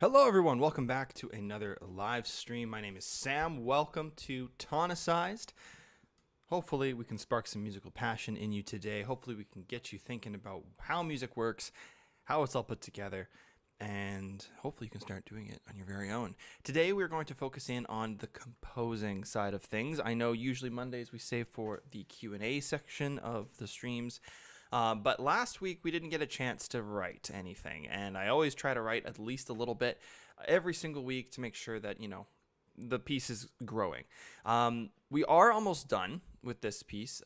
Hello everyone, welcome back to another live stream. My name is Sam. Welcome to Tonicized. Hopefully we can spark some musical passion in you today. Hopefully we can get you thinking about how music works, how it's all put together, and hopefully you can start doing it on your very own. Today we're going to focus in on the composing side of things. I know usually Mondays we save for the Q&A section of the streams. But last week we didn't get a chance to write anything, and I always try to write at least a little bit every single week to make sure that, the piece is growing. We are almost done with this piece,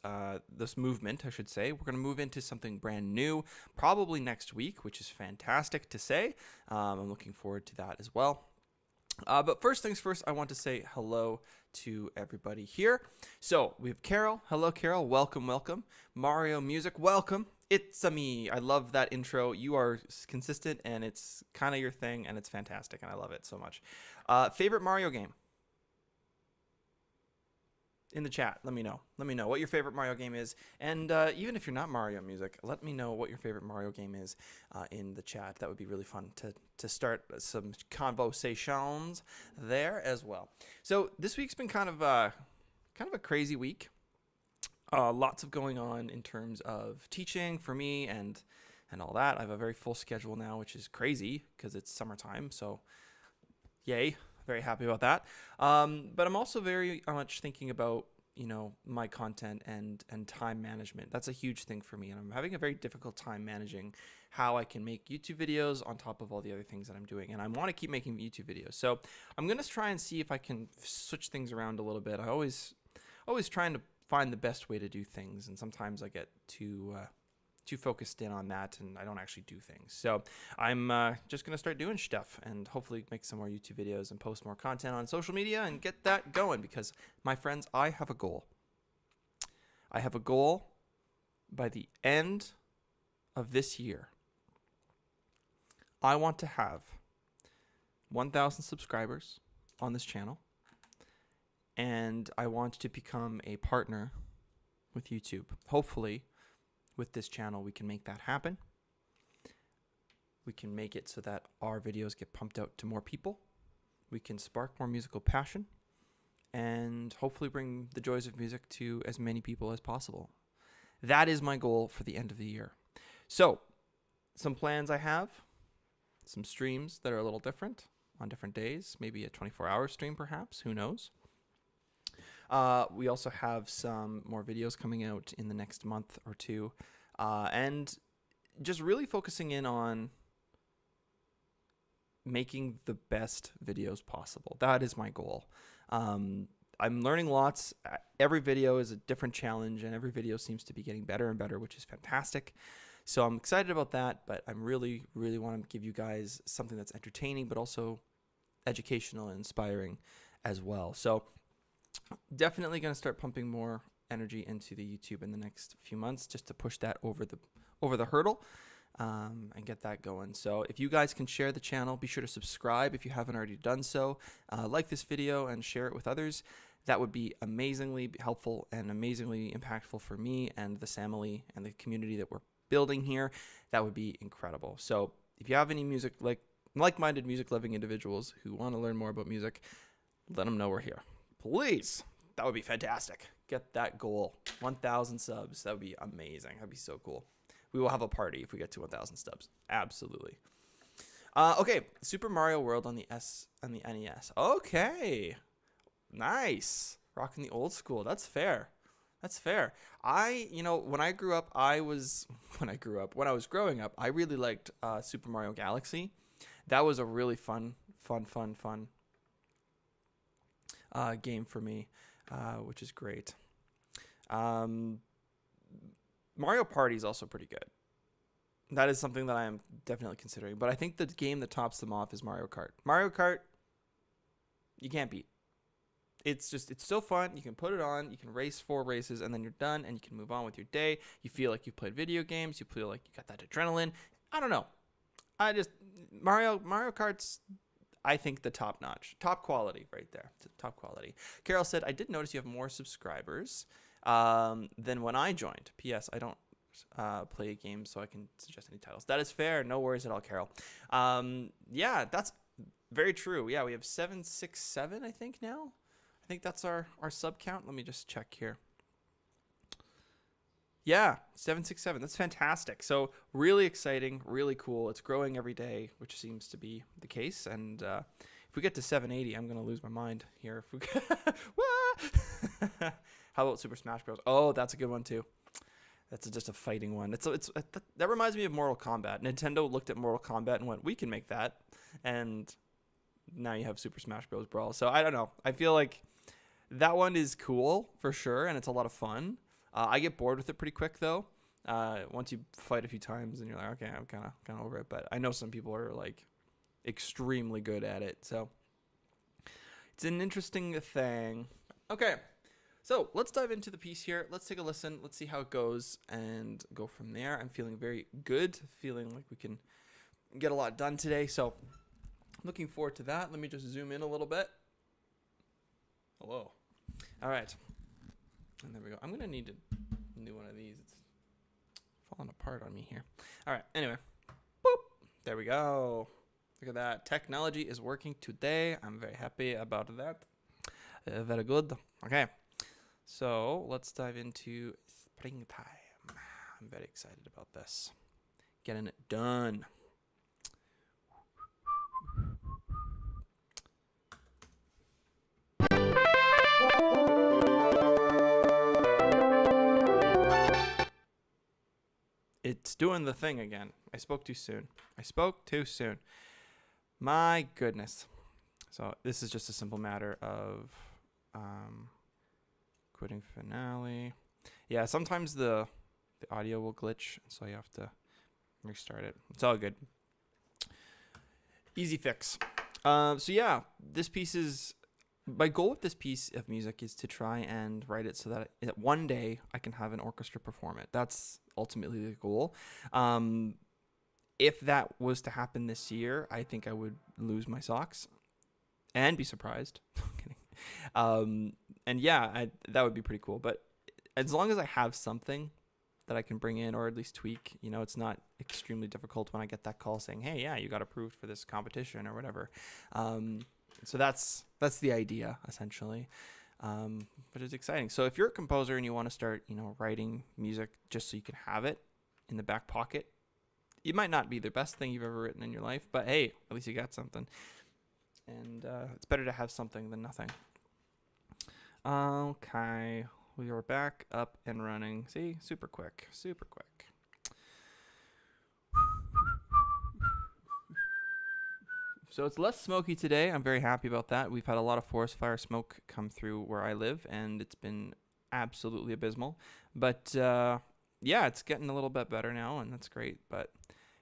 this movement, I should say. We're going to move into something brand new, probably next week, which is fantastic to say. I'm looking forward to that as well. But first things first, I want to say hello to everybody here. So we have Carol. Hello, Carol. Welcome, welcome. Mario Music, welcome. It's-a me. I love that intro. You are consistent, and it's kind of your thing, and it's fantastic, and I love it so much. Favorite Mario game? In the chat, let me know. Let me know what your favorite Mario game is. And even if you're not Mario Music, let me know what your favorite Mario game is in the chat. That would be really fun to start some conversations there as well. So this week's been kind of a crazy week. Lots of going on in terms of teaching for me and all that. I have a very full schedule now, which is crazy because it's summertime. So yay. Very happy about that. But I'm also very much thinking about, my content and time management. That's a huge thing for me. And I'm having a very difficult time managing how I can make YouTube videos on top of all the other things that I'm doing. And I want to keep making YouTube videos. So I'm going to try and see if I can switch things around a little bit. I always trying to find the best way to do things. And sometimes I get too focused in on that and I don't actually do things. So I'm just going to start doing stuff and hopefully make some more YouTube videos and post more content on social media and get that going because, my friends, I have a goal. I have a goal by the end of this year. I want to have 1,000 subscribers on this channel, and I want to become a partner with YouTube. Hopefully, with this channel, we can make that happen. We can make it so that our videos get pumped out to more people. We can spark more musical passion and hopefully bring the joys of music to as many people as possible. That is my goal for the end of the year. So, some plans I have, some streams that are a little different on different days, maybe a 24-hour stream perhaps, who knows. We also have some more videos coming out in the next month or two, and just really focusing in on making the best videos possible. That is my goal. I'm learning lots. Every video is a different challenge, and every video seems to be getting better and better, which is fantastic. So I'm excited about that, but I'm really want to give you guys something that's entertaining, but also educational and inspiring as well. So definitely going to start pumping more energy into the YouTube in the next few months just to push that over the hurdle and get that going. So if you guys can share the channel, be sure to subscribe if you haven't already done so. Like this video and share it with others. That would be amazingly helpful and amazingly impactful for me and the family and the community that we're building here. That would be incredible. So if you have any like-minded music-loving individuals who want to learn more about music, let them know we're here. Please, that would be fantastic. Get that goal, 1,000 subs. That would be amazing. That'd be so cool. We will have a party if we get to 1,000 subs. Absolutely. Okay, Super Mario World on the NES. Okay, nice. Rocking the old school. That's fair. That's fair. When I was growing up, I really liked Super Mario Galaxy. That was a really fun game for me, which is great. Mario Party is also pretty good. That is something that I am definitely considering. But I think the game that tops them off is Mario Kart. Mario Kart, you can't beat. It's so fun. You can put it on, you can race 4 races, and then you're done, and you can move on with your day. You feel like you've played video games. You feel like you got that adrenaline. I don't know. Mario Kart's, I think, the top quality right there. Top quality. Carol said, I did notice you have more subscribers than when I joined. P.S. I don't play games, so I can suggest any titles. That is fair. No worries at all, Carol. Yeah, Very true. Yeah, we have 767, I think, now. I think that's our sub count. Let me just check here. Yeah, 767. That's fantastic. So really exciting, really cool. It's growing every day, which seems to be the case. And if we get to 780, I'm going to lose my mind here. If we How about Super Smash Bros? Oh, that's a good one too. That's just a fighting one. That reminds me of Mortal Kombat. Nintendo looked at Mortal Kombat and went, "We can make that." And now you have Super Smash Bros. Brawl. So I don't know. I feel like that one is cool for sure, and it's a lot of fun. I get bored with it pretty quick though. Once you fight a few times, and you're like, okay, I'm kind of over it. But I know some people are like extremely good at it, so it's an interesting thing. Okay, so let's dive into the piece here. Let's take a listen. Let's see how it goes and go from there. I'm feeling very good, feeling like we can get a lot done today. So looking forward to that. Let me just zoom in a little bit. Hello. All right. And there we go. I'm going to need a new one of these. It's falling apart on me here. All right. Anyway. Boop. There we go. Look at that. Technology is working today. I'm very happy about that. Very good. Okay. So let's dive into springtime. I'm very excited about this. Getting it done. It's doing the thing again. I spoke too soon. My goodness. So this is just a simple matter of quitting finale. Yeah, sometimes the audio will glitch, so you have to restart it. It's all good. Easy fix. So yeah, this piece is... My goal with this piece of music is to try and write it so that one day I can have an orchestra perform it. That's ultimately the goal. If that was to happen this year, I think I would lose my socks and be surprised. I'm kidding. And yeah, that would be pretty cool. But as long as I have something that I can bring in or at least tweak, it's not extremely difficult when I get that call saying, hey, yeah, you got approved for this competition or whatever. So that's the idea essentially. But it's exciting. So if you're a composer and you want to start, writing music just so you can have it in the back pocket, it might not be the best thing you've ever written in your life, but hey, at least you got something. And it's better to have something than nothing. Okay, we are back up and running. See, super quick. So it's less smoky today. I'm very happy about that. We've had a lot of forest fire smoke come through where I live, and it's been absolutely abysmal. But yeah, it's getting a little bit better now, and that's great. But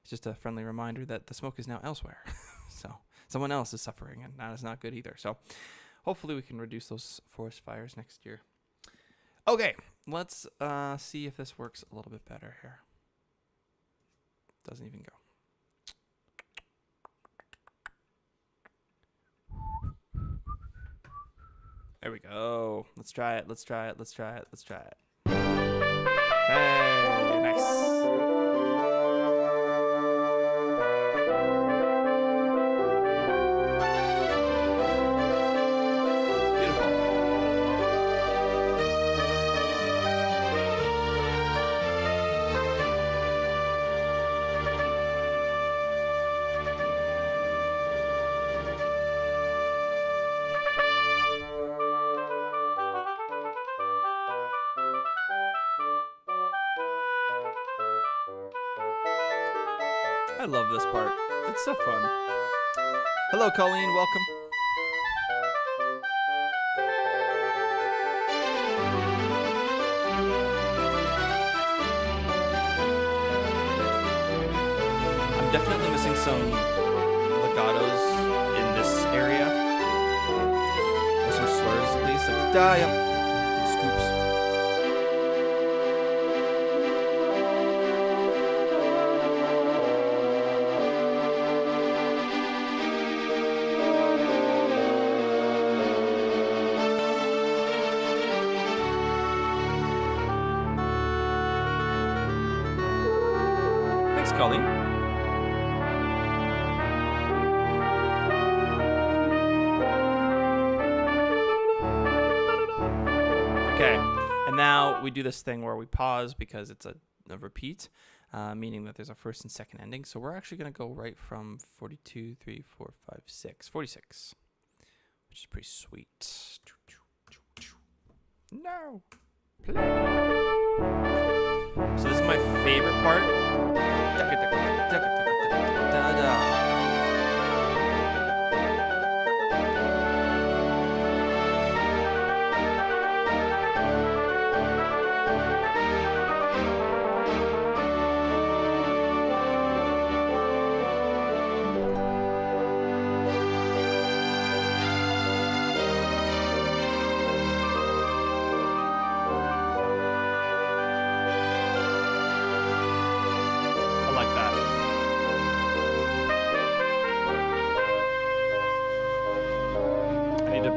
it's just a friendly reminder that the smoke is now elsewhere. So someone else is suffering, and that is not good either. So hopefully we can reduce those forest fires next year. Okay, let's see if this works a little bit better here. Doesn't even go. There we go. Let's try it. Hey, nice. I love this part. It's so fun. Hello, Colleen. Welcome. I'm definitely missing some legatos in this area. Or some slurs at least. Like, yep. Scoops. Colleen. Okay, and now we do this thing where we pause because it's a repeat, meaning that there's a first and second ending. So we're actually going to go right from 42, 3, 4, 5, 6, 46, which is pretty sweet. No. Play. So this is my favorite part.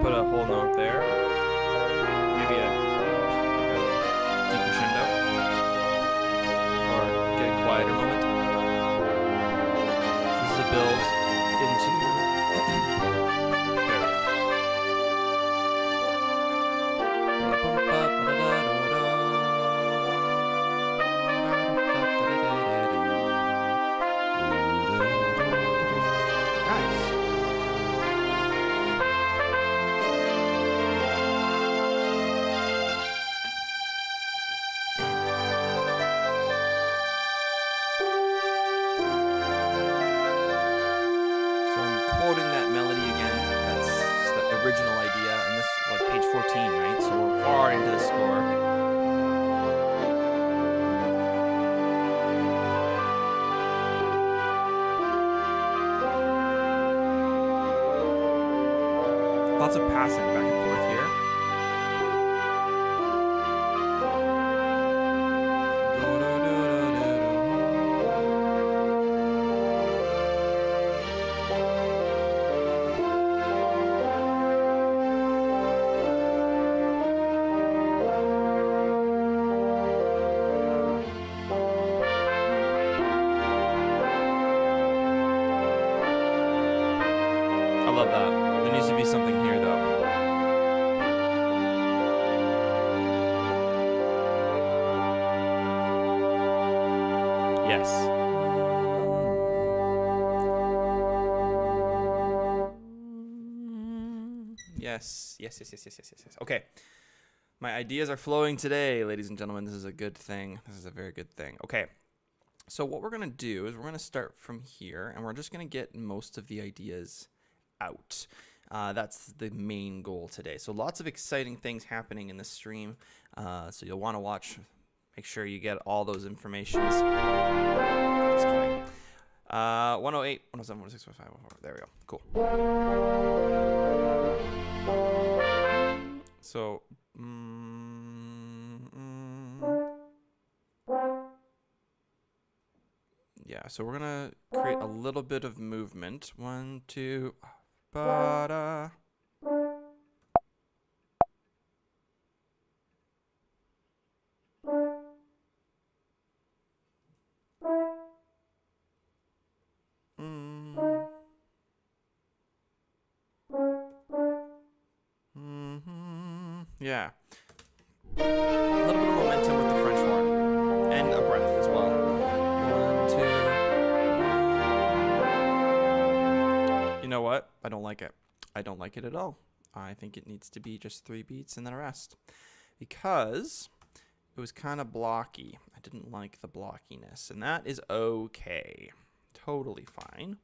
Put a whole note there, maybe a decrescendo, or get a quieter moment. This is a build into quoting that melody again. That's the original idea, and this is like page 14, right? So we're far into the score. Lots of passing back and forth here. I love that. There needs to be something here, though. Yes. Yes. Okay. My ideas are flowing today, ladies and gentlemen. This is a good thing. This is a very good thing. Okay. So what we're going to do is we're going to start from here, and we're just going to get most of the ideas out. That's the main goal today. So lots of exciting things happening in the stream. So you'll want to watch. Make sure you get all those informations. Just kidding. 108, 107, 106, 105, 104. There we go. Cool. So, yeah, so we're going to create a little bit of movement. 1, 2, ba-da. Yeah. A little bit of momentum with the French horn. And a breath as well. 1, 2. You know what? I don't like it. I don't like it at all. I think it needs to be just 3 beats and then a rest. Because it was kind of blocky. I didn't like the blockiness. And that is okay. Totally fine.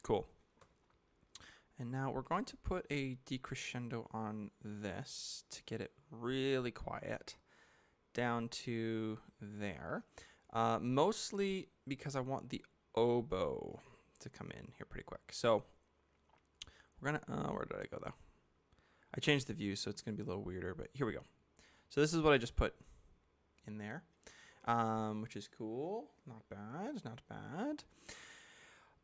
Cool. And now we're going to put a decrescendo on this to get it really quiet down to there. Mostly because I want the oboe to come in here pretty quick. So we're gonna, where did I go though? I changed the view, so it's gonna be a little weirder, but here we go. So this is what I just put in there, which is cool. Not bad, not bad.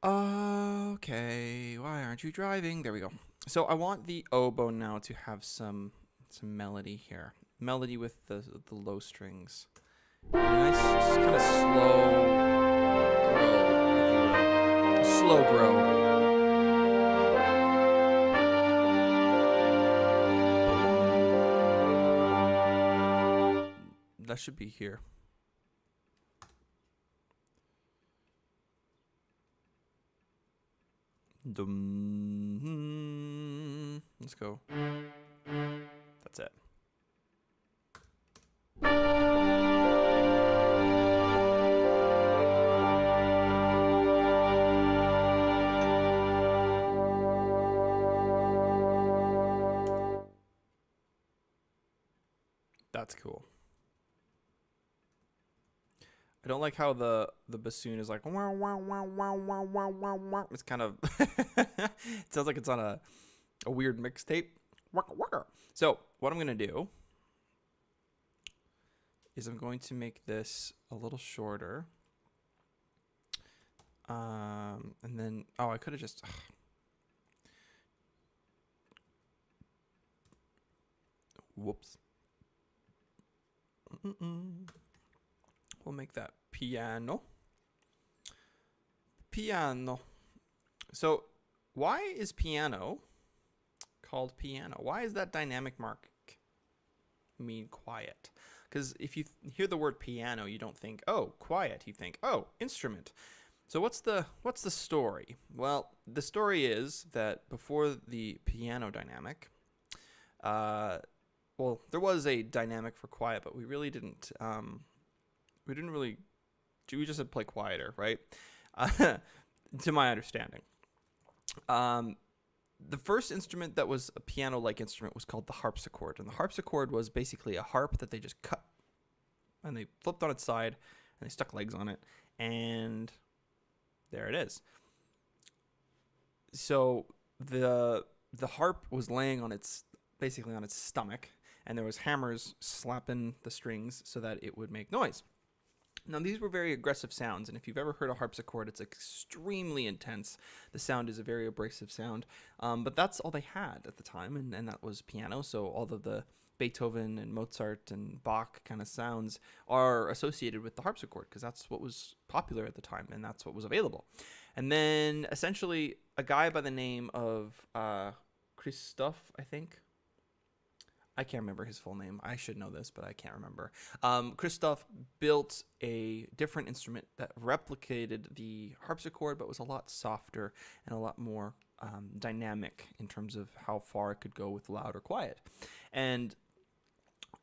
Okay, why aren't you driving? There we go. So I want the oboe now to have some melody here. Melody with the low strings. A nice kind of slow grow, if you will. Slow grow. That should be here. Dum. Let's go. That's it. That's cool. I don't like how the bassoon is like wow wow wow wow wow wow wow wow. It's kind of it sounds like it's on a weird mixtape. So what I'm gonna do is I'm going to make this a little shorter. And then I could have just whoops. We'll make that piano. Piano. So why is piano called piano? Why is that dynamic mark mean quiet? Because if you hear the word piano, you don't think, oh, quiet. You think, oh, instrument. So what's the story? Well, the story is that before the piano dynamic, well, there was a dynamic for quiet, but we really didn't. We just had play quieter, right? To my understanding. The first instrument that was a piano-like instrument was called the harpsichord. And the harpsichord was basically a harp that they just cut and they flipped on its side and they stuck legs on it. And there it is. So the harp was laying on basically on its stomach, and there was hammers slapping the strings so that it would make noise. Now, these were very aggressive sounds, and if you've ever heard a harpsichord, it's extremely intense. The sound is a very abrasive sound, but that's all they had at the time, and that was piano. So all of the Beethoven and Mozart and Bach kind of sounds are associated with the harpsichord because that's what was popular at the time, and that's what was available. And then, essentially, a guy by the name of Christoph, I think. I can't remember his full name. I should know this, but I can't remember. Christoph built a different instrument that replicated the harpsichord, but was a lot softer and a lot more dynamic in terms of how far it could go with loud or quiet. And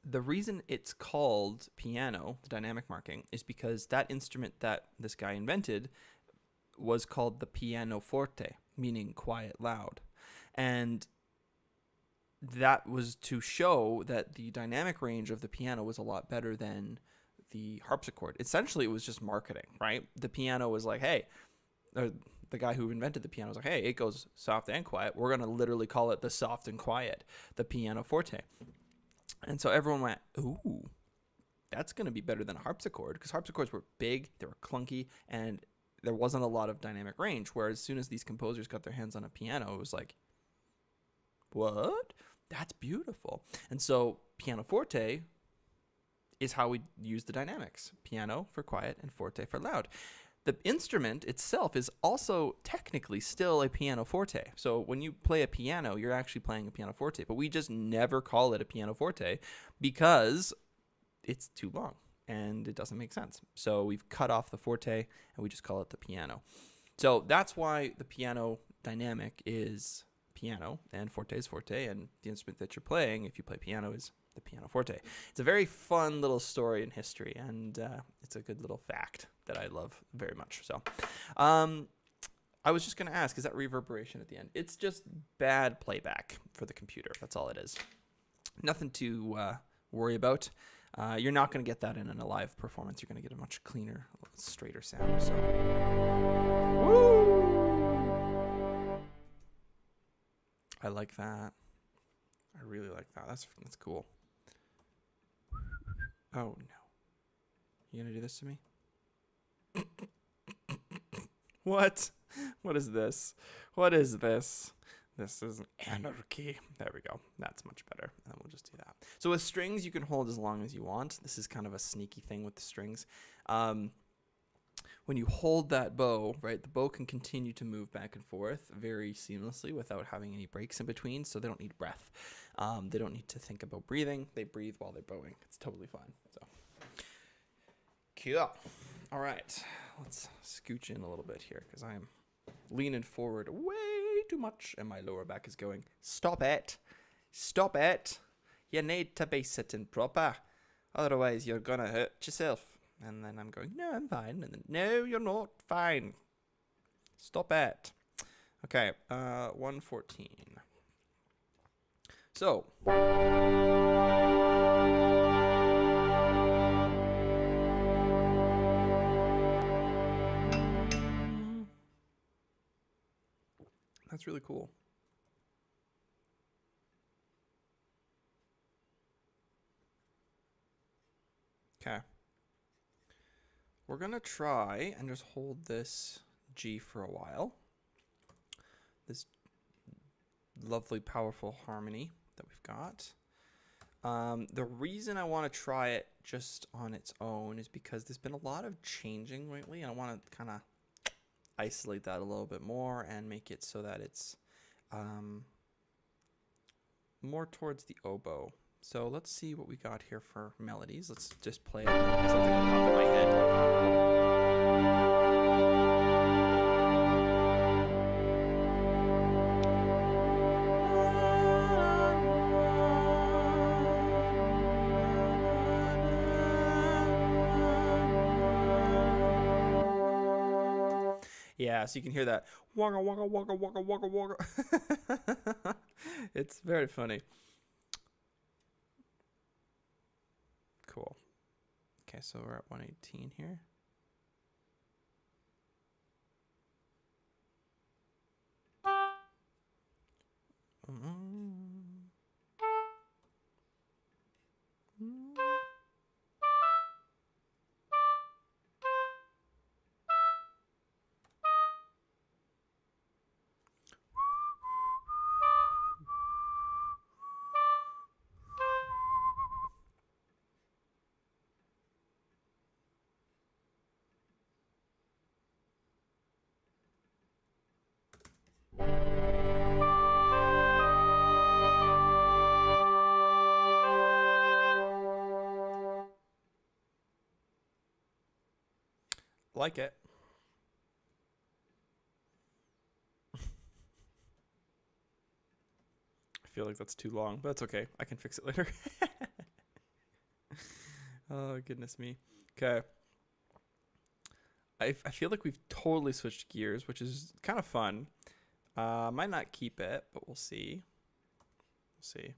the reason it's called piano, the dynamic marking, is because that instrument that this guy invented was called the pianoforte, meaning quiet, loud. And that was to show that the dynamic range of the piano was a lot better than the harpsichord. Essentially, it was just marketing, right? The piano was like, hey, the guy who invented the piano was like, hey, it goes soft and quiet. We're going to literally call it the soft and quiet, the pianoforte. And so everyone went, ooh, that's going to be better than a harpsichord, because harpsichords were big, they were clunky, and there wasn't a lot of dynamic range. Whereas as soon as these composers got their hands on a piano, it was like, what? That's beautiful. And so pianoforte is how we use the dynamics. Piano for quiet and forte for loud. The instrument itself is also technically still a pianoforte. So when you play a piano, you're actually playing a pianoforte, but we just never call it a pianoforte because it's too long and it doesn't make sense. So we've cut off the forte and we just call it the piano. So that's why the piano dynamic is piano and forte is forte, and the instrument that you're playing, if you play piano, is the pianoforte. It's a very fun little story in history, and it's a good little fact that I love very much. So I was just going to ask, is that reverberation at the end? It's just bad playback for the computer. That's all it is. Nothing to worry about. You're not going to get that in a live performance. You're going to get a much cleaner, straighter sound. So, woo! I like that. I really like that. That's cool. Oh, no. You gonna do this to me? What? What is this? What is this? This is anarchy. There we go. That's much better. And we'll just do that. So with strings, you can hold as long as you want. This is kind of a sneaky thing with the strings. When you hold that bow, right, the bow can continue to move back and forth very seamlessly without having any breaks in between, so they don't need breath. They don't need to think about breathing. They breathe while they're bowing. It's totally fine. So, cool. All right, let's scooch in a little bit here because I am leaning forward way too much and my lower back is going, stop it. Stop it. You need to be sitting proper. Otherwise, you're going to hurt yourself. And then I'm going, no, I'm fine. And then, no, you're not fine. Stop it. Okay, 114. So. That's really cool. Okay. We're going to try and just hold this G for a while. This lovely, powerful harmony that we've got. The reason I want to try it just on its own is because there's been a lot of changing lately, and I want to kind of isolate that a little bit more and make it so that it's more towards the oboe. So let's see what we got here for melodies. Let's just play something on top of my head. Yeah, so you can hear that wagga wagga wagga wagga wagga wagga. It's very funny. Cool. Okay, so we're at 118 here. Like it. I feel like that's too long, but that's okay. I can fix it later. Oh, goodness me. Okay. I feel like we've totally switched gears, which is kind of fun. Might not keep it, but we'll see. We'll see.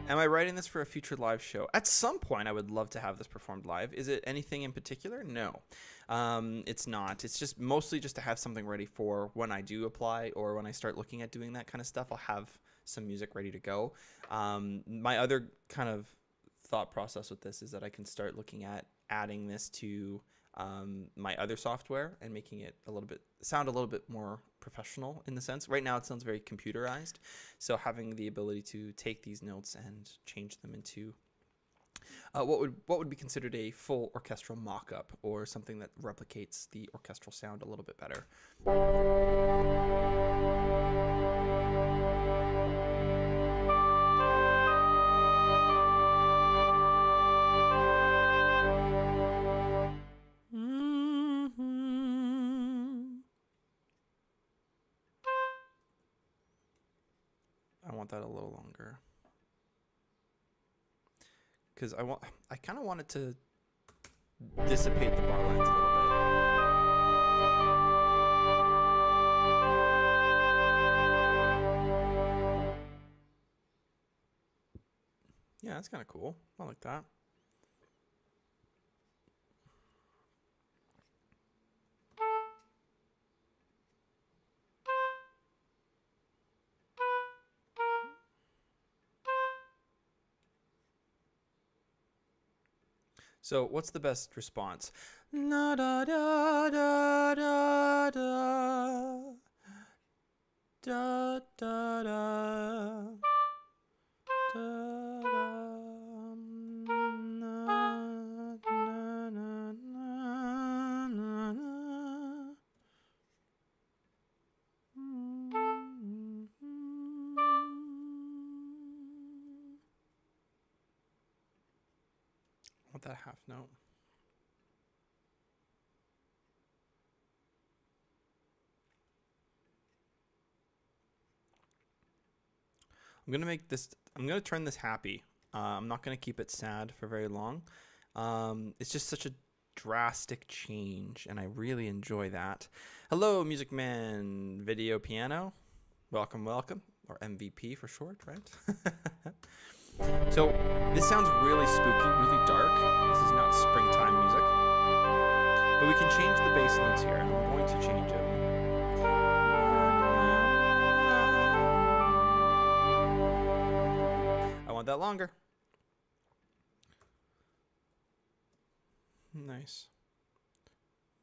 Am I writing this for a future live show? At some point, I would love to have this performed live. Is it anything in particular? No, it's not. It's just mostly just to have something ready for when I do apply or when I start looking at doing that kind of stuff. I'll have some music ready to go. My other kind of thought process with this is that I can start looking at adding this to my other software and making it sound a little bit more professional in the sense. Right now it sounds very computerized, so having the ability to take these notes and change them into what would be considered a full orchestral mock-up or something that replicates the orchestral sound a little bit better. That a little longer because I kind of wanted to dissipate the bar lines a little bit. Yeah, that's kind of cool. I like that. So what's the best response? La da da da da da da da da want that half note. I'm gonna turn this happy. I'm not gonna keep it sad for very long. It's just such a drastic change, and I really enjoy that. Hello, Music Man Video Piano. Welcome, welcome, or MVP for short, right? So this sounds really spooky, really dark. This is not springtime music, but we can change the bass notes here, and I'm going to change it. I want that longer. Nice.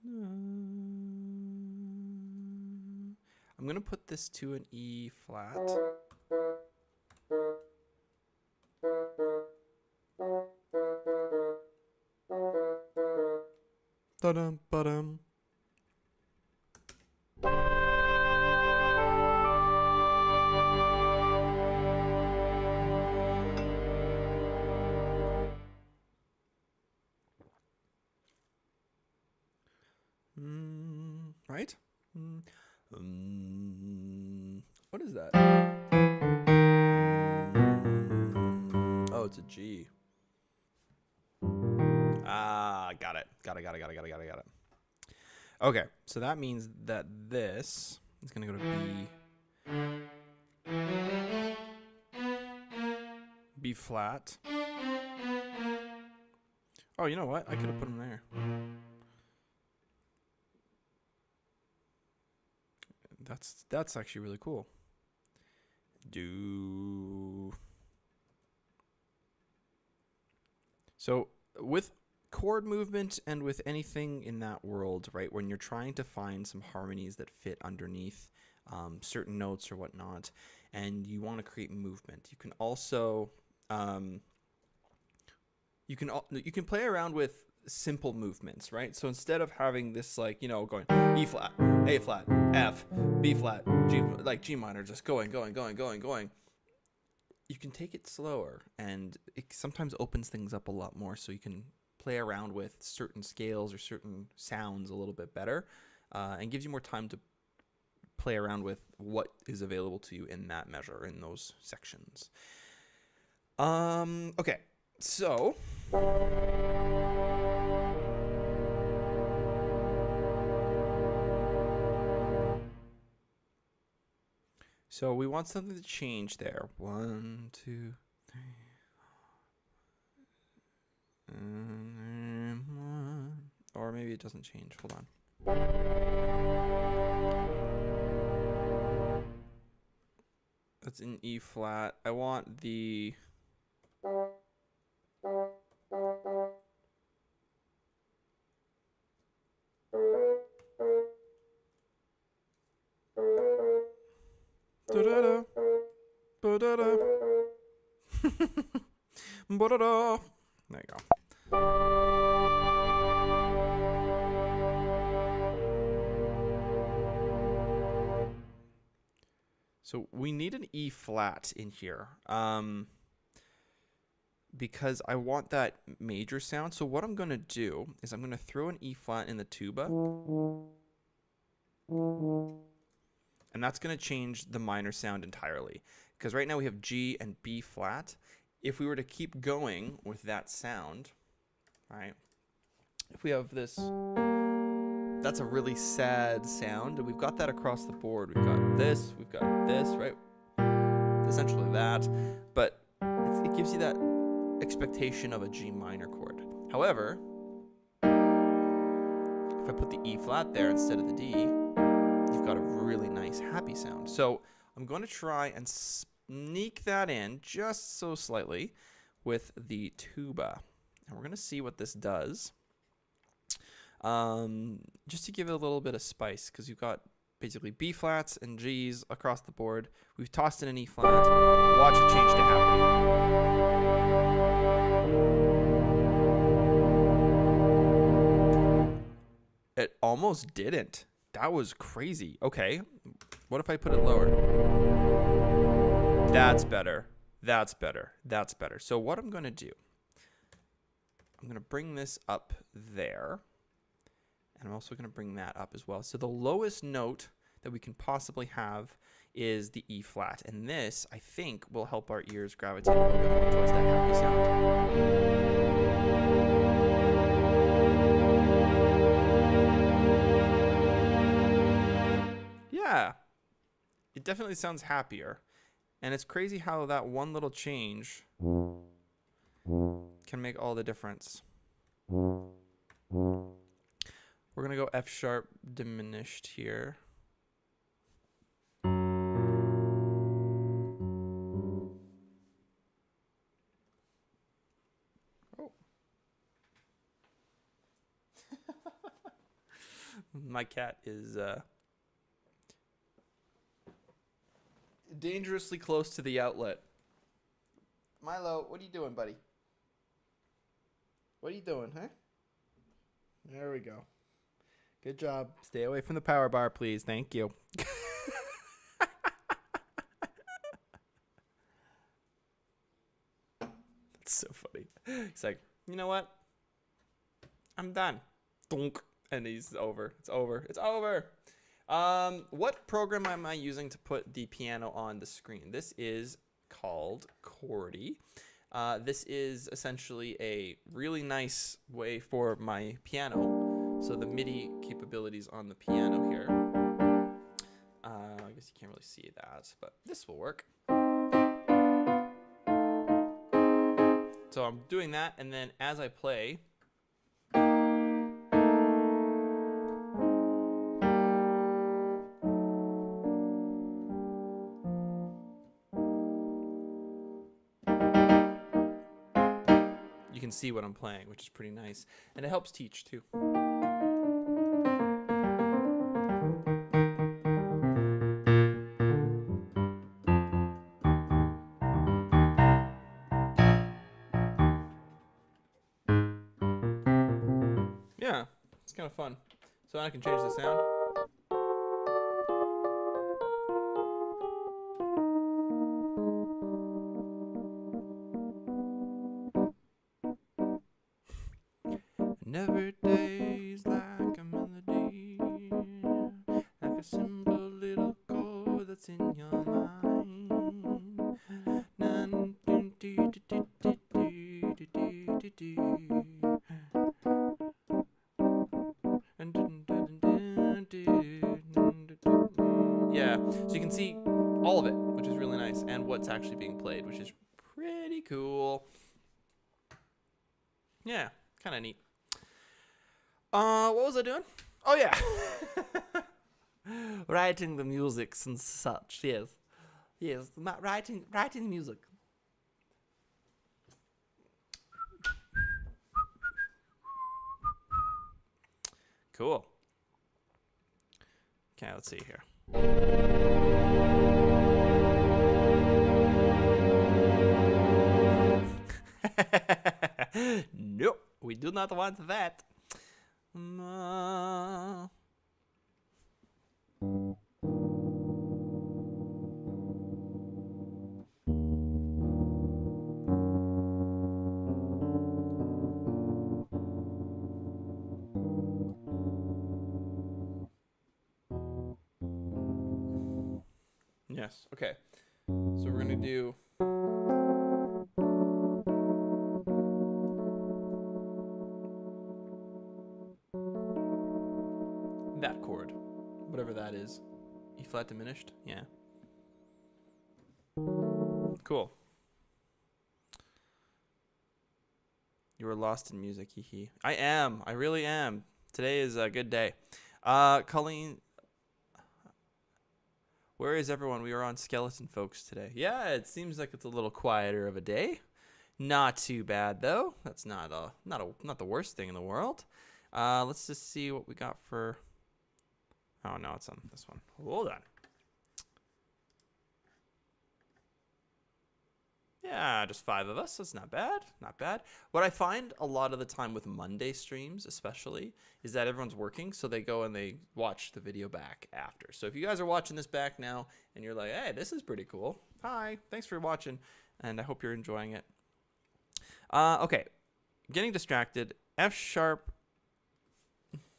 I'm gonna put this to an E flat. Da-dum, ba-dum. Right? What is that? Oh, it's a G. Ah, got it. Got it. Okay, so that means that this is going to go to B flat. Oh, you know what? I could have put them there. That's actually really cool. So with chord movement and with anything in that world, right, when you're trying to find some harmonies that fit underneath certain notes or whatnot, and you want to create movement, you can also you can play around with simple movements, right? So instead of having this, like, you know, going E flat, A flat, F, B flat, G, like G minor, just going, you can take it slower, and it sometimes opens things up a lot more, so you can play around with certain scales or certain sounds a little bit better, and gives you more time to play around with what is available to you in that measure, in those sections. Okay, so we want something to change there. 1, 2, 3. Or maybe it doesn't change. Hold on. That's in E flat. I want the da-da-da, ba-da-da. Ba-da-da. There you go. So we need an E flat in here, because I want that major sound. So what I'm going to do is I'm going to throw an E flat in the tuba, and that's going to change the minor sound entirely, because right now we have G and B flat. If we were to keep going with that sound, right, if we have this, that's a really sad sound, and we've got that across the board. We've got this, right? Essentially that, but it gives you that expectation of a G minor chord. However, if I put the E flat there instead of the D, you've got a really nice happy sound. So I'm going to try and sneak that in just so slightly with the tuba. and we're going to see what this does. Just to give it a little bit of spice, because you've got basically B flats and G's across the board. We've tossed in an E flat. Watch it change to happy. It almost didn't. That was crazy. Okay, what if I put it lower? That's better. That's better. That's better. So what I'm going to do, I'm going to bring this up there. And I'm also going to bring that up as well. So the lowest note that we can possibly have is the E flat. And this, I think, will help our ears gravitate a little bit more towards that happy sound. Yeah, it definitely sounds happier. And it's crazy how that one little change can make all the difference. We're going to go F sharp diminished here. Oh. My cat is dangerously close to the outlet. Milo, what are you doing, buddy? What are you doing, huh? There we go. Good job. Stay away from the power bar, please. Thank you. That's so funny. He's like, you know what? I'm done. Donk. And he's over. It's over. It's over. What program am I using to put the piano on the screen? This is called Chordy. This is essentially a really nice way for my piano. So the MIDI capabilities on the piano here. I guess you can't really see that, but this will work. So I'm doing that, and then as I play, you can see what I'm playing, which is pretty nice. And it helps teach too. Yeah, it's kind of fun. So I can change the sound. And every day's like a melody, like a simple little chord that's in your mind. Yeah, so you can see all of it, which is really nice, and what's actually being played, which is pretty cool. Yeah, kind of neat. What was I doing? Oh yeah, writing the music and such. Yes, writing music. Cool. Okay, let's see here. Nope, we do not want that. Yes, okay. So we're gonna do that chord, whatever that is. E flat diminished, yeah. Cool. You were lost in music, hee. I am. I really am. Today is a good day. Colleen, where is everyone? We are on Skeleton Folks today. Yeah, it seems like it's a little quieter of a day. Not too bad though. That's not the worst thing in the world. Let's just see what we got for. Oh no, it's on this one. Hold on. Yeah, just 5 of us. That's not bad. Not bad. What I find a lot of the time with Monday streams, especially, is that everyone's working, so they go and they watch the video back after. So if you guys are watching this back now and you're like, hey, this is pretty cool. Hi, thanks for watching, and I hope you're enjoying it. Okay, getting distracted. F sharp.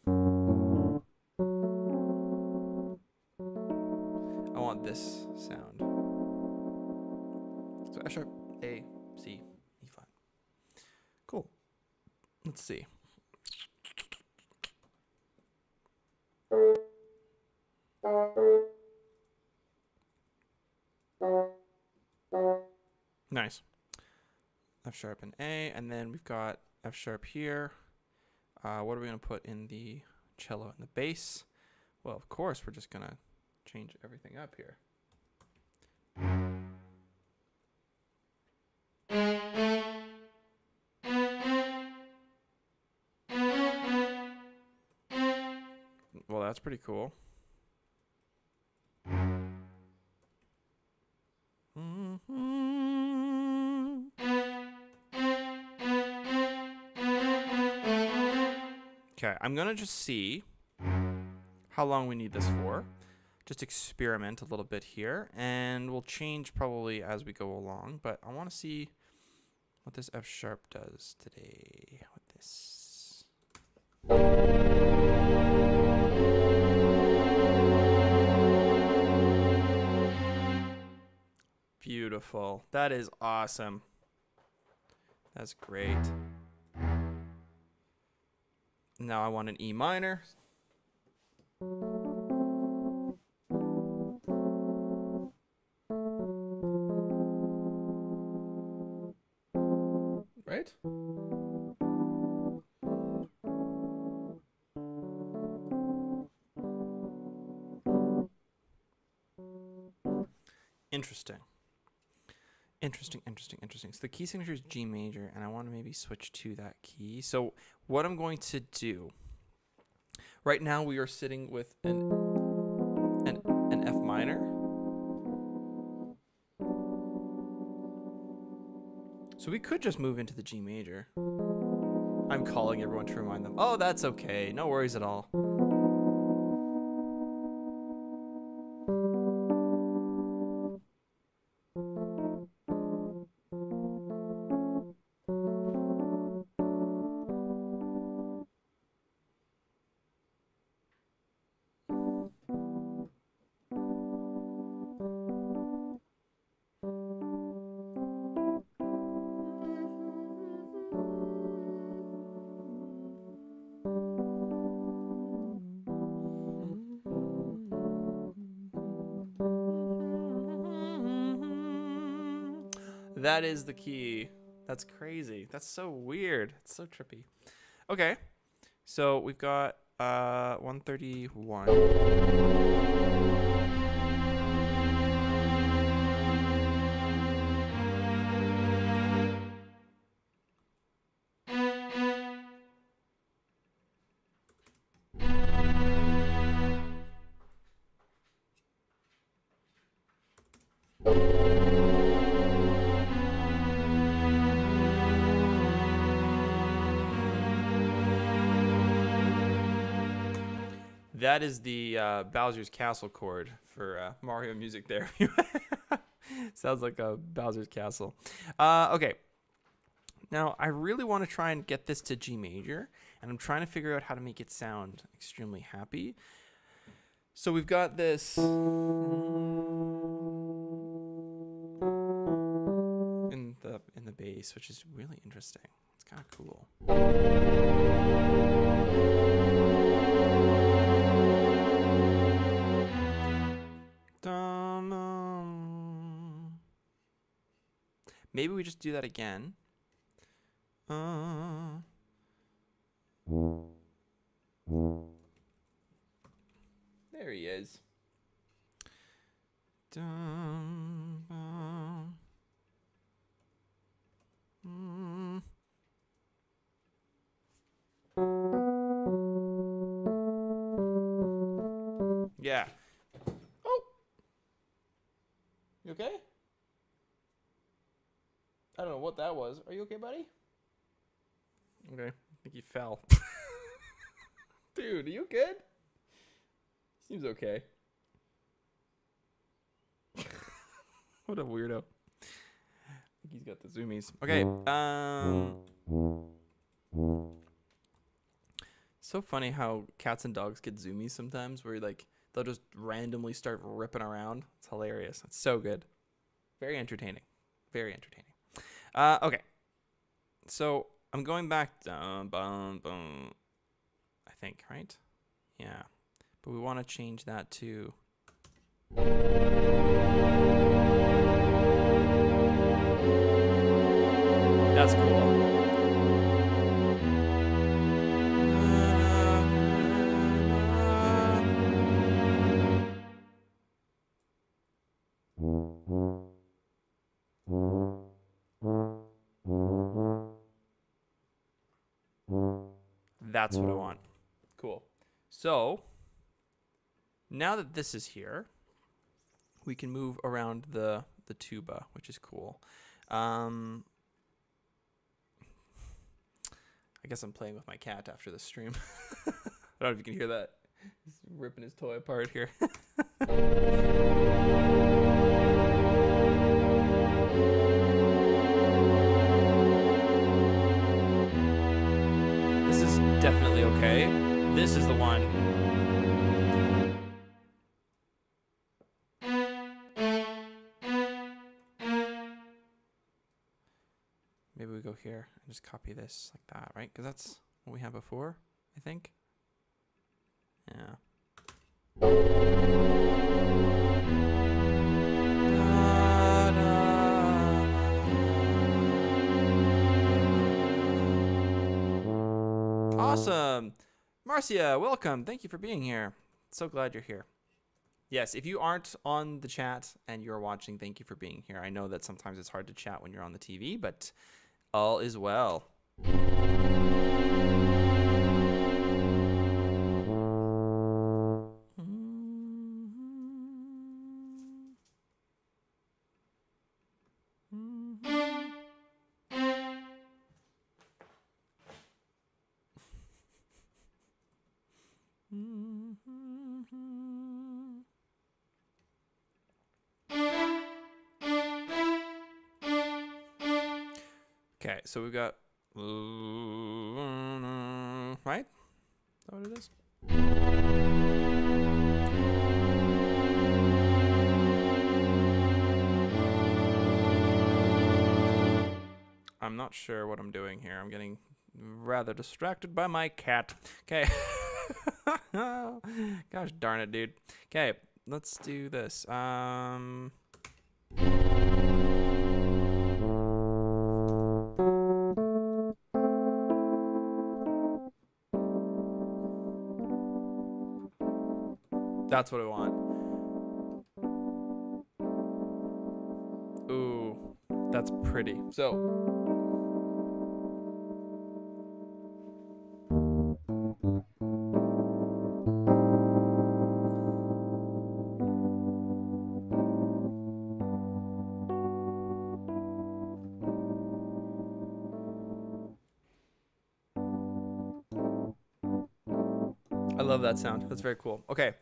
I want this sound. So F sharp, A, C, E flat. Cool. Let's see. Nice. F sharp and A, and then we've got F sharp here. What are we going to put in the cello and the bass? Well, of course, we're just going to change everything up here. Well, that's pretty cool. Okay, I'm going to just see how long we need this for. Just experiment a little bit here, and we'll change probably as we go along, but I want to see what this F sharp does today with this. Beautiful. That is awesome. That's great. Now I want an E minor. Right? Interesting. Interesting. So the key signature is G major, and I want to maybe switch to that key. So what I'm going to do, right now we are sitting with an F minor. So we could just move into the G major. I'm calling everyone to remind them. Oh, that's okay. No worries at all. That is the key. That's crazy. That's so weird. It's so trippy. Okay. So we've got 131. That is the Bowser's Castle chord for Mario music there. Sounds like a Bowser's Castle. Okay. Now, I really want to try and get this to G major, and I'm trying to figure out how to make it sound extremely happy. So we've got this in the bass, which is really interesting. It's kind of cool. Maybe we just do that again. There he is. Yeah. Oh. You okay? I don't know what that was. Are you okay, buddy? Okay. I think he fell. Dude, are you good? Seems okay. What a weirdo. I think he's got the zoomies. Okay. So funny how cats and dogs get zoomies sometimes, where like they'll just randomly start ripping around. It's hilarious. It's so good. Very entertaining. Very entertaining. Okay. So I'm going back. I think, right? Yeah. But we want to change that to. That's cool. That's what I want. Cool. So now that this is here, we can move around the tuba, which is cool. I guess I'm playing with my cat after the stream. I don't know if you can hear that. He's ripping his toy apart here. This is definitely okay. This is the one. Maybe we go here and just copy this like that, right? Because that's what we had before, I think. Yeah. Awesome. Marcia, welcome. Thank you for being here. So glad you're here. Yes, if you aren't on the chat and you're watching, thank you for being here. I know that sometimes it's hard to chat when you're on the TV, but all is well. Okay, so we've got right? Is that what it is? I'm not sure what I'm doing here. I'm getting rather distracted by my cat. Okay. Gosh darn it, dude. Okay, let's do this. That's what I want. Ooh, that's pretty. So. I love that sound. That's very cool. Okay.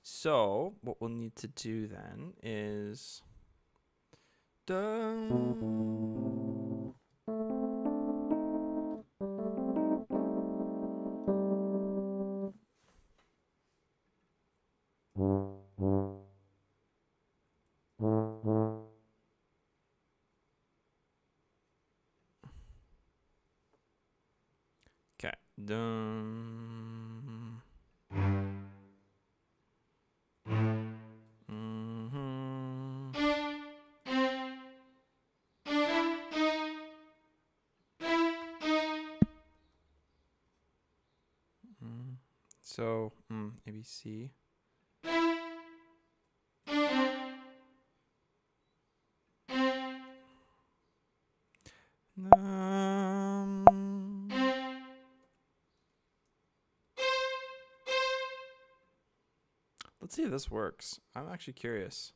So what we'll need to do then is okay. So ABC. Let's see if this works. I'm actually curious.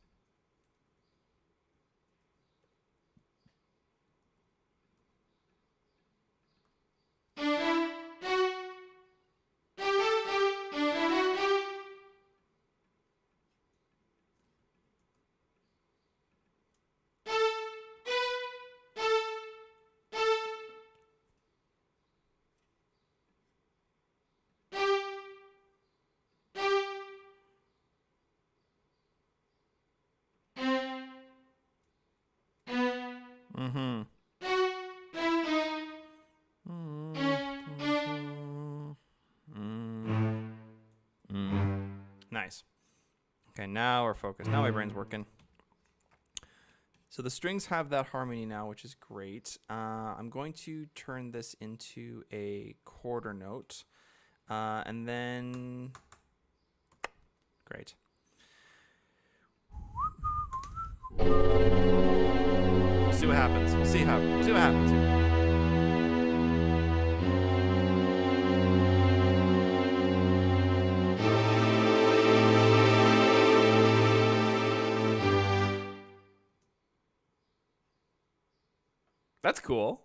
Mm-hmm. Nice. Okay, now we're focused. Now my brain's working. So the strings have that harmony now, which is great. I'm going to turn this into a quarter note. And then, great. We'll see what happens. We'll see what happens here. That's cool.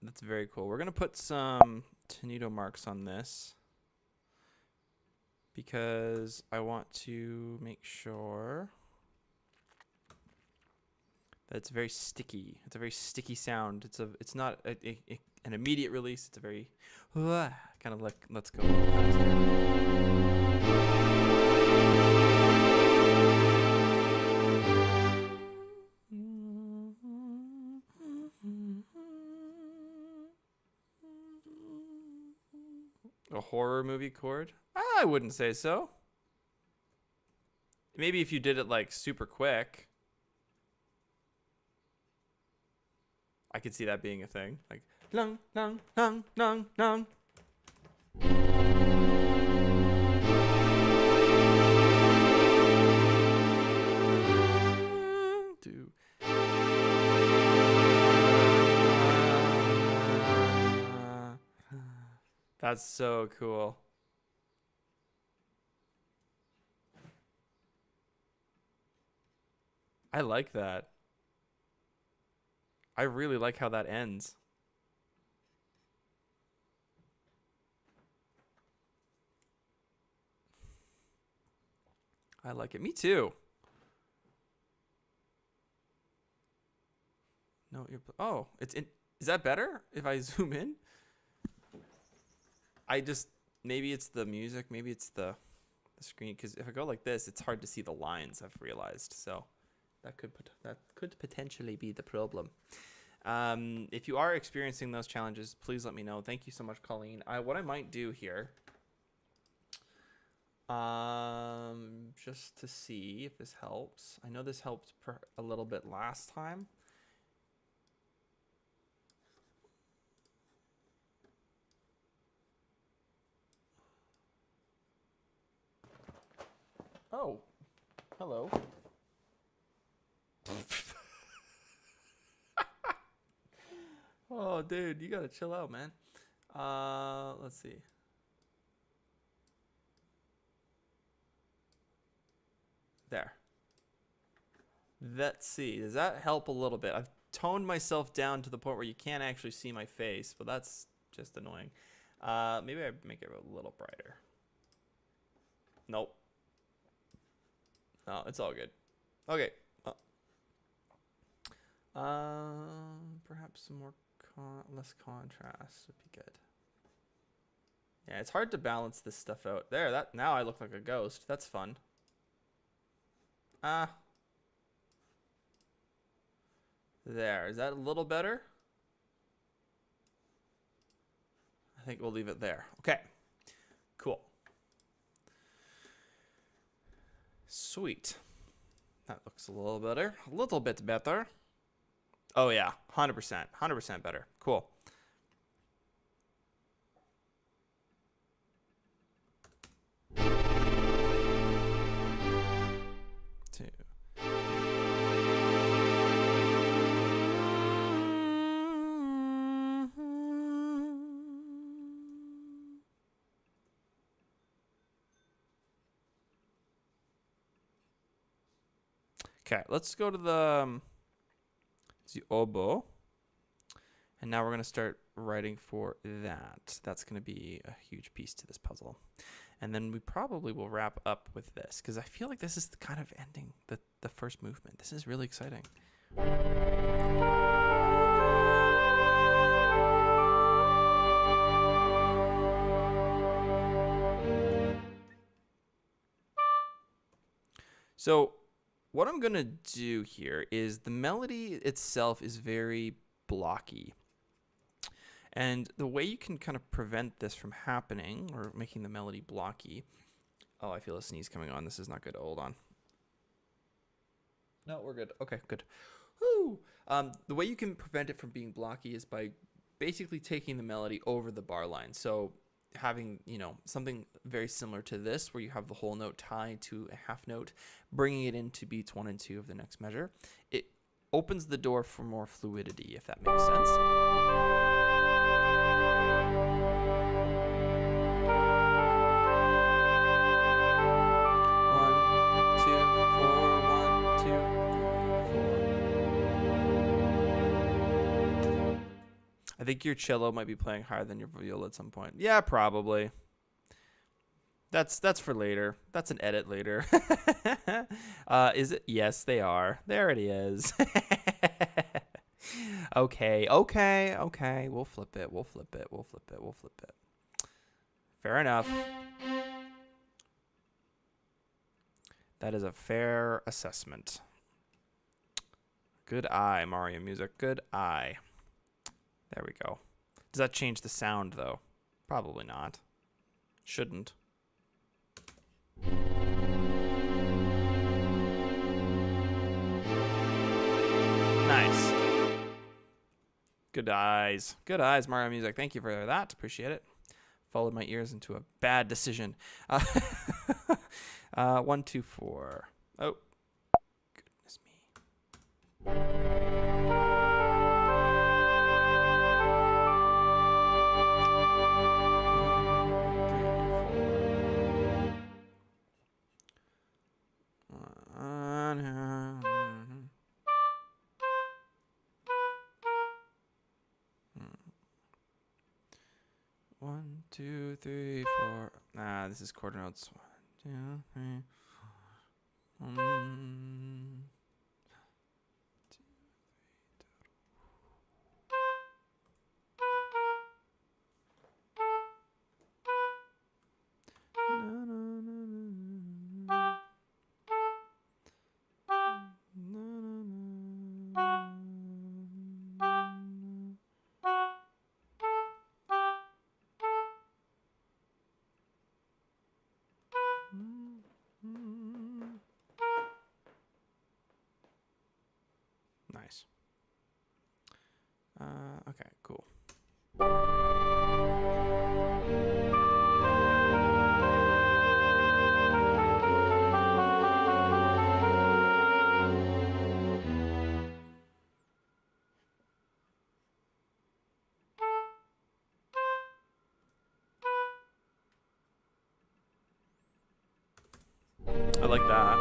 That's very cool. We're gonna put some tonito marks on this because I want to make sure that it's very sticky. It's a very sticky sound. It's not an immediate release. It's a very kind of like, let's go faster. A horror movie chord? I wouldn't say so. Maybe if you did it like super quick, I could see that being a thing. Like lung lung lung lung lung. That's so cool. I like that. I really like how that ends. I like it. Me too. No, oh, it's in. Is that better if I zoom in? Maybe it's the music, maybe it's the screen, because if I go like this, it's hard to see the lines, I've realized. So that could potentially be the problem. If you are experiencing those challenges, please let me know. Thank you so much, Colleen. What I might do here, just to see if this helps. I know this helped a little bit last time. Oh, hello. Oh, dude, you gotta chill out, man. Let's see. There. Let's see. Does that help a little bit? I've toned myself down to the point where you can't actually see my face, but that's just annoying. Maybe I make it a little brighter. Nope. No, it's all good. Okay. Perhaps some more less contrast would be good. Yeah, it's hard to balance this stuff out. There, now I look like a ghost. That's fun. There. Is that a little better? I think we'll leave it there. Okay. Cool. Sweet. That looks a little better. A little bit better. Oh yeah, 100%. 100% better. Cool. Okay, let's go to the oboe. And now we're going to start writing for that. That's going to be a huge piece to this puzzle. And then we probably will wrap up with this, because I feel like this is the kind of ending the first movement. This is really exciting. So what I'm going to do here is the melody itself is very blocky. And the way you can kind of prevent this from happening or making the melody blocky. Oh, I feel a sneeze coming on. This is not good. Hold on. No, we're good. Okay, good. Woo! The way you can prevent it from being blocky is by basically taking the melody over the bar line. So having, you know, something very similar to this where you have the whole note tied to a half note, bringing it into beats 1 and 2 of the next measure. It opens the door for more fluidity, if that makes sense. I think your cello might be playing higher than your viola at some point. Yeah, probably. That's for later. That's an edit later. Is it? Yes, they are. There it is. Okay. We'll flip it. Fair enough. That is a fair assessment. Good eye, Mario Music. Good eye. There we go. Does that change the sound, though? Probably not. Shouldn't. Nice. Good eyes. Good eyes, Mario Music. Thank you for that. Appreciate it. Followed my ears into a bad decision. 1, 2, 4. Oh. Goodness me. One, two, three, four. This is quarter notes. 1, 2, 3, 4. 1, 2, 3. Nice. Okay, cool. I like that.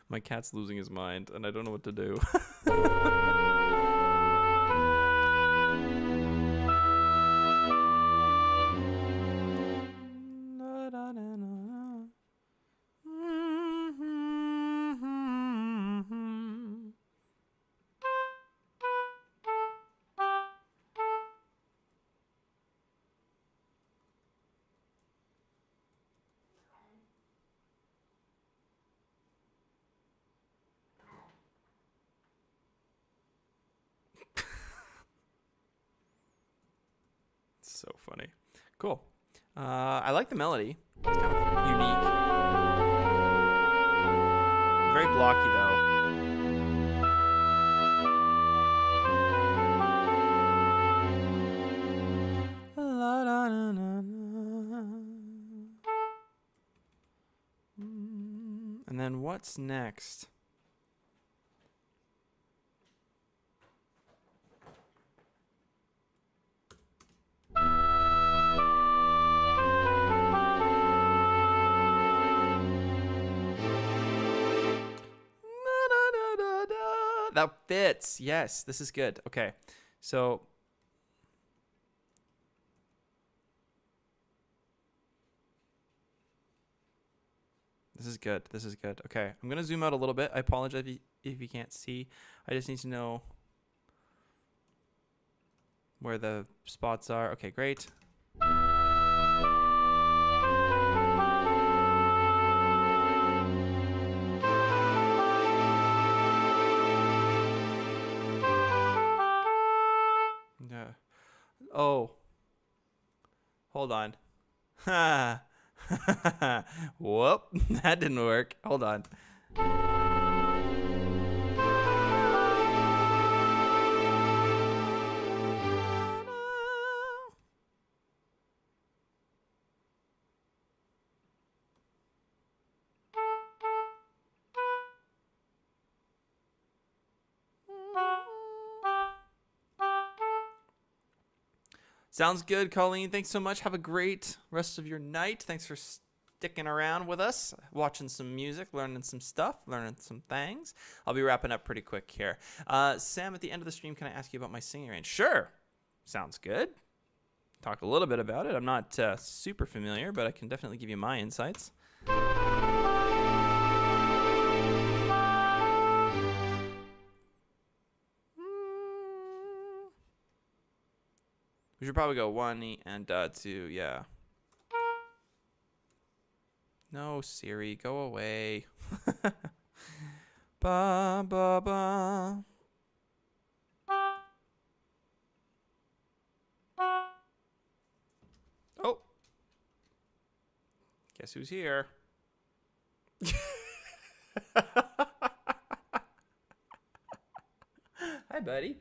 My cat's losing his mind, and I don't know what to do. So funny. Cool. I like the melody. It's kind of unique. Very blocky, though. And then what's next? That fits. Yes, this is good. Okay. So this is good. This is good. Okay. I'm going to zoom out a little bit. I apologize if you can't see. I just need to know where the spots are. Okay, great. Yeah. Oh. Hold on. Ha. Whoop. That didn't work. Hold on. Sounds good, Colleen. Thanks so much. Have a great rest of your night. Thanks for sticking around with us, watching some music, learning some stuff, learning some things. I'll be wrapping up pretty quick here. Sam, at the end of the stream, can I ask you about my singing range? Sure. Sounds good. Talk a little bit about it. I'm not super familiar, but I can definitely give you my insights. We should probably go 1 and 2, yeah. No, Siri, go away. Ba, ba, ba. Oh. Guess who's here? Hi, buddy.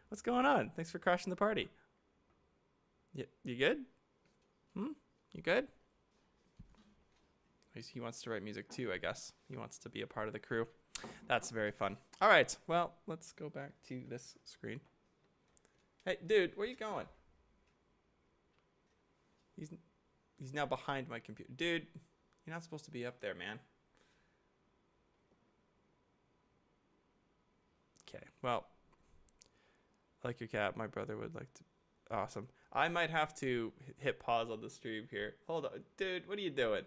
What's going on? Thanks for crashing the party. You good? You good? He wants to write music too, I guess. He wants to be a part of the crew. That's very fun. All right, well, let's go back to this screen. Hey, dude, where you going? He's now behind my computer. Dude, you're not supposed to be up there, man. Okay, well, I like your cat. My brother would like to. Awesome. I might have to hit pause on the stream here. Hold on. Dude, what are you doing?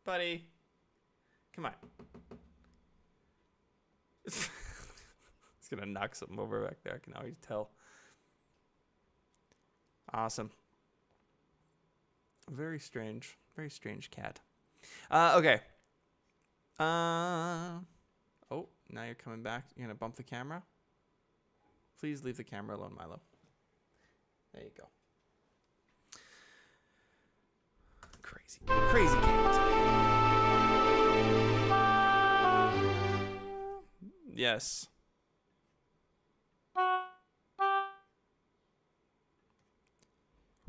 Buddy. Come on. He's going to knock something over back there. I can always tell. Awesome. Very strange. Very strange cat. Okay. Oh, now you're coming back. You're going to bump the camera? Please leave the camera alone, Milo. There you go. Crazy. Crazy cat. Yes. We're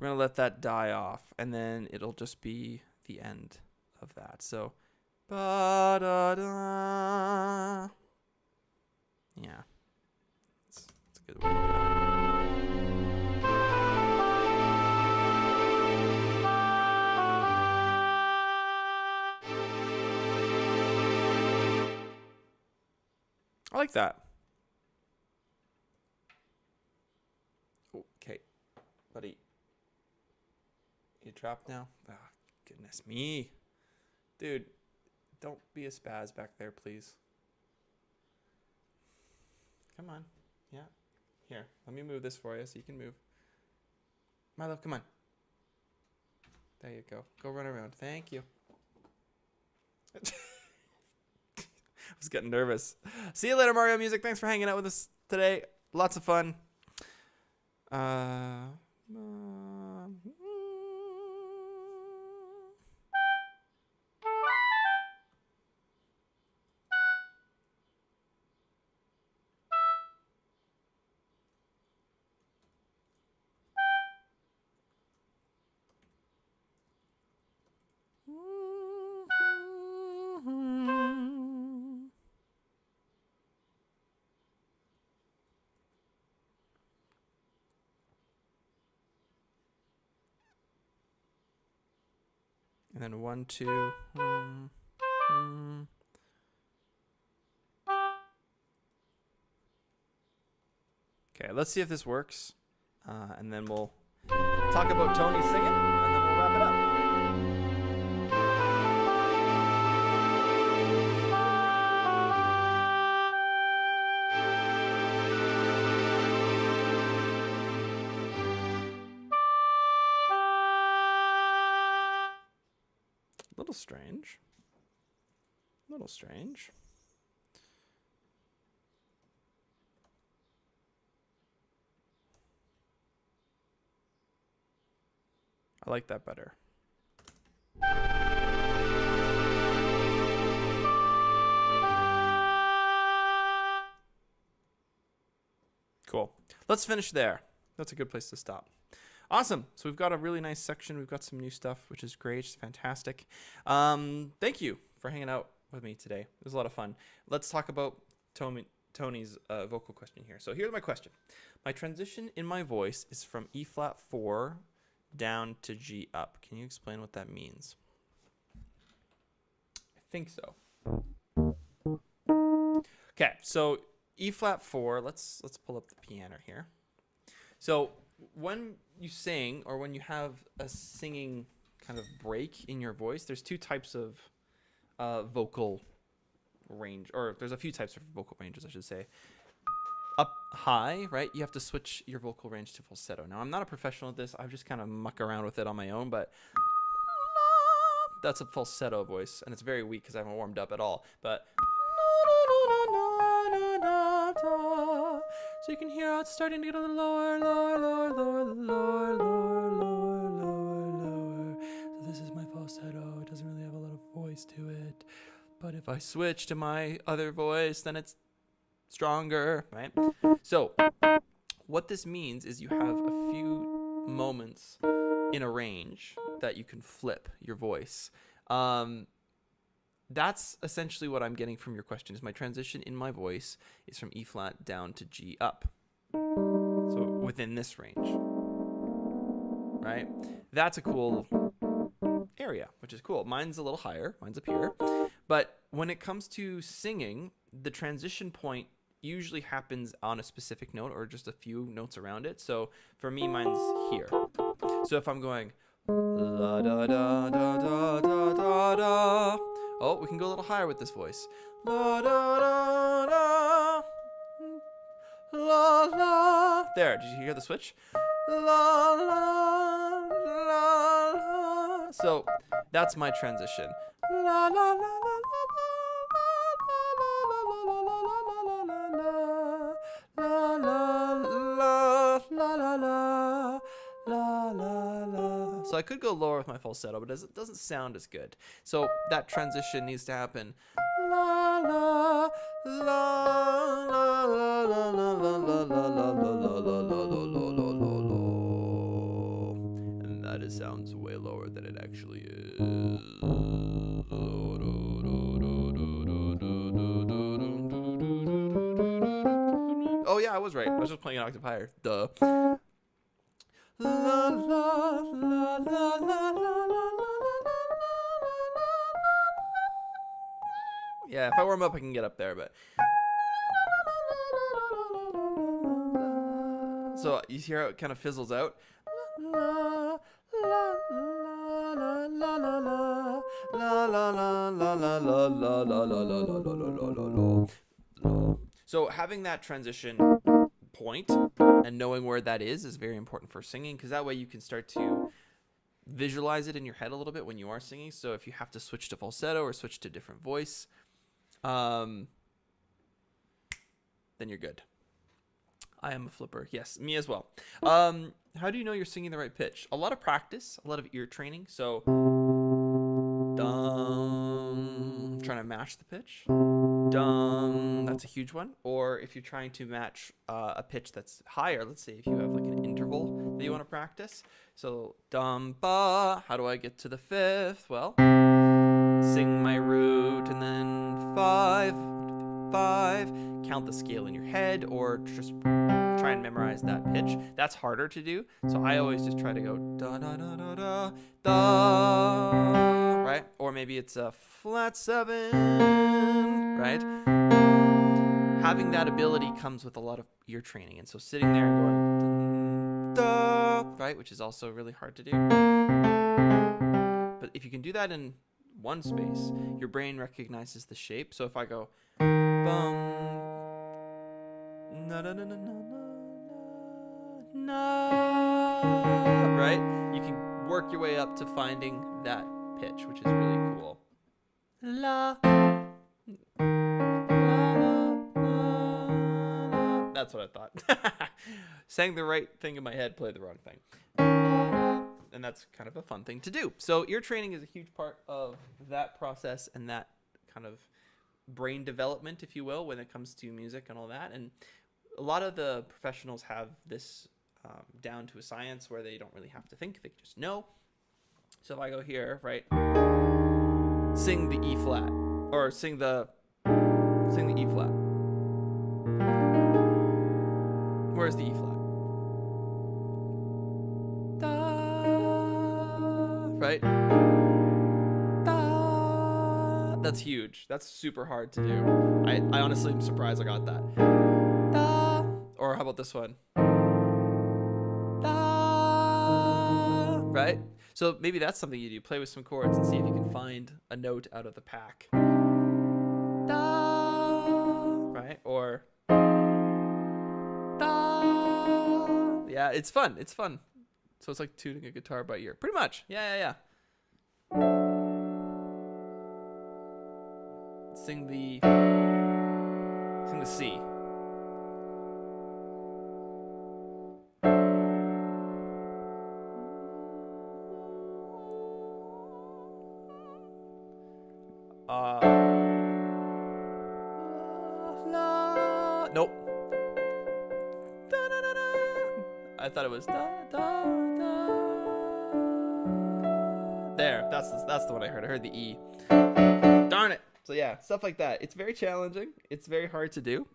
going to let that die off, and then it'll just be the end of that. So, ba-da-da. Yeah. It's a good way to do it. I like that. Okay, buddy. You trapped now? Oh, goodness me. Dude, don't be a spaz back there, please. Come on. Yeah. Here, let me move this for you so you can move. Milo, come on. There you go. Go run around. Thank you. I was getting nervous. See you later, Mario Music. Thanks for hanging out with us today. Lots of fun. I And then 1, 2. Okay, let's see if this works. And then we'll talk about Tony singing, and then we'll wrap it up. A little strange. A little strange. I like that better. Cool. Let's finish there. That's a good place to stop. Awesome. So we've got a really nice section. We've got some new stuff, which is great. It's fantastic. Thank you for hanging out with me today. It was a lot of fun. Let's talk about Tony's vocal question here. So here's my question. My transition in my voice is from E flat 4 down to G up. Can you explain what that means? I think so. Okay, so E flat 4, let's pull up the piano here. So when you sing, or when you have a singing kind of break in your voice, there's two types of vocal range, or there's a few types of vocal ranges, I should say. Up high, right? You have to switch your vocal range to falsetto. Now, I'm not a professional at this. I just kind of muck around with it on my own, but that's a falsetto voice, and it's very weak because I haven't warmed up at all. But so you can hear how it's starting to get a little lower, lower, lower, lower, lower, lower, lower, lower, lower. So this is my falsetto. It doesn't really have a lot of voice to it. But if I switch to my other voice, then it's stronger, right? So what this means is you have a few moments in a range that you can flip your voice. That's essentially what I'm getting from your question, is my transition in my voice is from E flat down to G up. So within this range, right? That's a cool area, which is cool. Mine's a little higher. Mine's up here. But when it comes to singing, the transition point usually happens on a specific note or just a few notes around it. So for me, mine's here. So if I'm going la da da da da da da da, oh, we can go a little higher with this voice. La da da da, la la. There, did you hear the switch? La la la la. So that's my transition. La la la la. So I could go lower with my falsetto, but it doesn't sound as good. So that transition needs to happen. La la la la la la la la la la la la la. And that sounds way lower than it actually is. Oh yeah, I was right. I was just playing an octave higher. Duh. La la la la la la la. Yeah, if I warm up, I can get up there, but. So you hear how it kind of fizzles out. La la la la la la la la la la la la la la la la. So having that transition point and knowing where that is very important for singing, because that way you can start to visualize it in your head a little bit when you are singing. So if you have to switch to falsetto or switch to a different voice, then you're good. I am a flipper. Yes, me as well. How do you know you're singing the right pitch? A lot of practice, a lot of ear training. So dum, trying to match the pitch. Dum, that's a huge one. Or if you're trying to match a pitch that's higher, let's say if you have like an interval that you want to practice. So dum ba, how do I get to the fifth? Well, sing my root and then 5, 5, count the scale in your head, or just try and memorize that pitch. That's harder to do. So I always just try to go da da da da da da. right? Or maybe it's a flat 7, right? Having that ability comes with a lot of ear training. And so sitting there and going, da, right, which is also really hard to do. But if you can do that in one space, your brain recognizes the shape. So if I go, bum, na na na na na na, right? You can work your way up to finding that pitch, which is really cool. La. That's what I thought. Saying the right thing in my head, played the wrong thing. And that's kind of a fun thing to do. So ear training is a huge part of that process and that kind of brain development, if you will, when it comes to music and all that. And a lot of the professionals have this down to a science where they don't really have to think, they just know. So if I go here, right, sing the E flat, or sing the E flat. Where's the E flat? Da, right? Da. That's huge. That's super hard to do. I honestly am surprised I got that. Da. Or how about this one? Da. Right? So maybe that's something you do. Play with some chords and see if you can find a note out of the pack. Da. Right? Or da. Yeah, it's fun. It's fun. So it's like tuning a guitar by ear. Pretty much. Yeah. Sing the C. Nope. Da, da, da, da. I thought it was da, da, da. There, that's the one I heard. I heard the E. Darn it. So yeah, stuff like that. It's very challenging. It's very hard to do.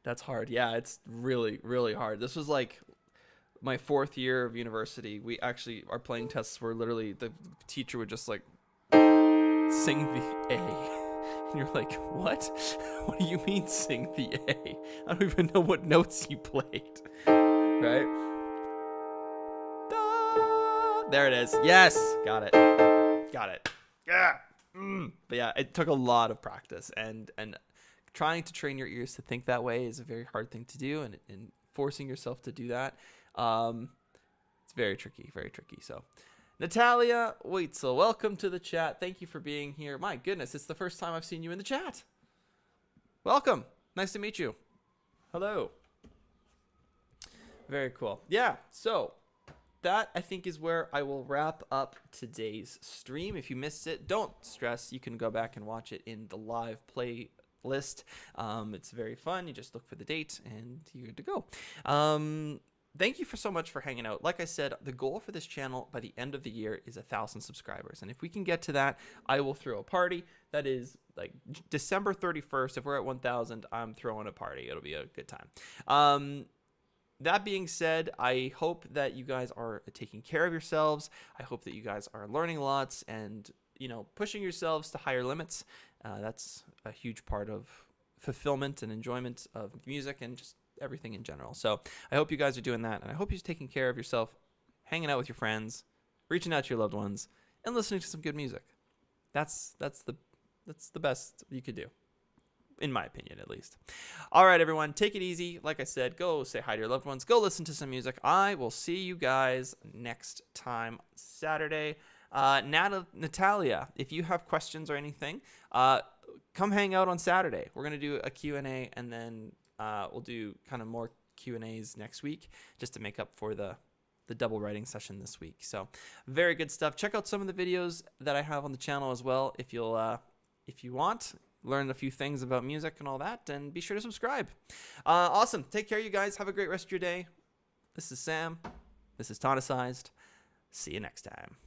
That's hard. Yeah, it's really, really hard. This was like my 4th year of university. We actually, our playing tests were literally, the teacher would just like sing the A. And you're like, what? What do you mean sing the A? I don't even know what notes you played. Right? Da! There it is. Yes! Got it. Yeah! But yeah, it took a lot of practice. And trying to train your ears to think that way is a very hard thing to do. And forcing yourself to do that, it's very tricky, very tricky. So Natalia Weitzel, welcome to the chat. Thank you for being here. My goodness, it's the first time I've seen you in the chat. Welcome. Nice to meet you. Hello. Very cool. Yeah, so that, I think, is where I will wrap up today's stream. If you missed it, don't stress. You can go back and watch it in the live playlist. It's very fun. You just look for the date, and you're good to go. Thank you so much for hanging out. Like I said, the goal for this channel by the end of the year is 1,000 subscribers. And if we can get to that, I will throw a party. That is like December 31st. If we're at 1,000, I'm throwing a party. It'll be a good time. That being said, I hope that you guys are taking care of yourselves. I hope that you guys are learning lots and, you know, pushing yourselves to higher limits. That's a huge part of fulfillment and enjoyment of music and just everything in general. So I hope you guys are doing that, and I hope you're taking care of yourself, hanging out with your friends, reaching out to your loved ones, and listening to some good music. That's the best you could do, in my opinion, at least. All right, everyone, take it easy. Like I said, go say hi to your loved ones. Go listen to some music. I will see you guys next time, Saturday. Natalia, if you have questions or anything, come hang out on Saturday. We're going to do a Q&A, and then we'll do kind of more Q&As next week just to make up for the double writing session this week. So very good stuff. Check out some of the videos that I have on the channel as well if you want. Learn a few things about music and all that, and be sure to subscribe. Awesome. Take care, you guys. Have a great rest of your day. This is Sam. This is Tonicized. See you next time.